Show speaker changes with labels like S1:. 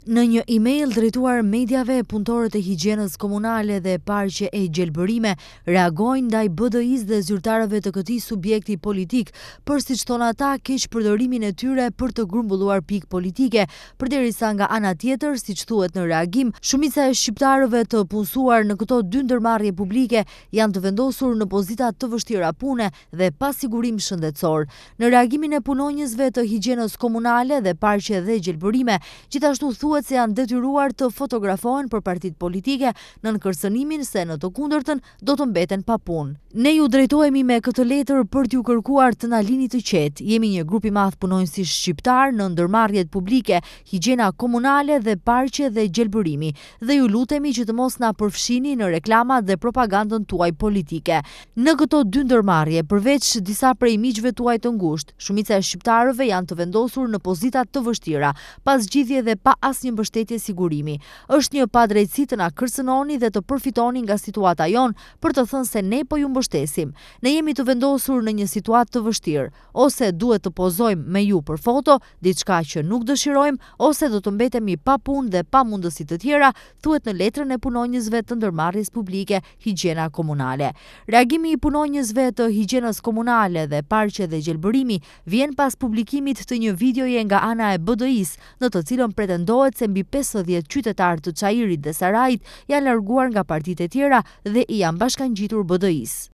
S1: Në një email drejtuar mediave, punëtorët e higjienës komunale dhe parqe e gjelbërime reagojnë ndaj BDI-s dhe zyrtarëve të këtij subjekti politik për, siç thonë ata, keqpërdorimin e tyre për të grumbulluar pikë politike, përderisa nga ana tjetër, siç thuhet në reagim, shumica e shqiptarëve të punësuar në këto dy ndërmarrje publike janë të vendosur në pozita të vështira pune dhe pa sigurim shëndetësor. Në reagimin e punonjësve të higjienës komunale dhe parqe dhe gjelbërime, gjithashtu thuhet se janë detyruar të fotografohen për partitë politike në kërcënimin se në të kundërtën do të mbeten pa punë. Ne ju drejtohemi me këtë letër për t'ju kërkuar të na lini të qetë. Jemi një grup i madh punonjësish shqiptar në ndërmarrjet publike, higjiena komunale dhe parqe dhe gjelbërimi, dhe ju lutemi që të mos na përfshini në reklamat dhe propagandën tuaj politike. Në këto dy ndërmarrje, përveç disa prej miqve tuaj të ngushtë, shumica e shqiptarëve janë të vendosur në pozita të vështira, pas zgjidhje dhe pa asnjë mbështetje sigurimi. Është një padrejtësi të na kërcënoni dhe të përfitoni nga situata jon për të thënë se ne po ju mbështesim. Ne jemi të vendosur në një situatë të vështirë, ose duhet të pozojmë me ju për foto, diçka që nuk dëshirojmë, ose do të mbetemi pa punë dhe pa mundësi të tjera, thuhet në letrën e punonjësve të ndërmarrjes publike higjiena komunale. Reagimi i punonjësve të higjienës komunale dhe parqe dhe gjelbërimi vjen pas publikimit të një videoje nga ana e BDI-s, në të cilën pretendohet se mbi 50 qytetarë të Çajirit dhe Sarajit janë larguar nga partitë e tjera dhe i janë bashkangjitur BDI-s.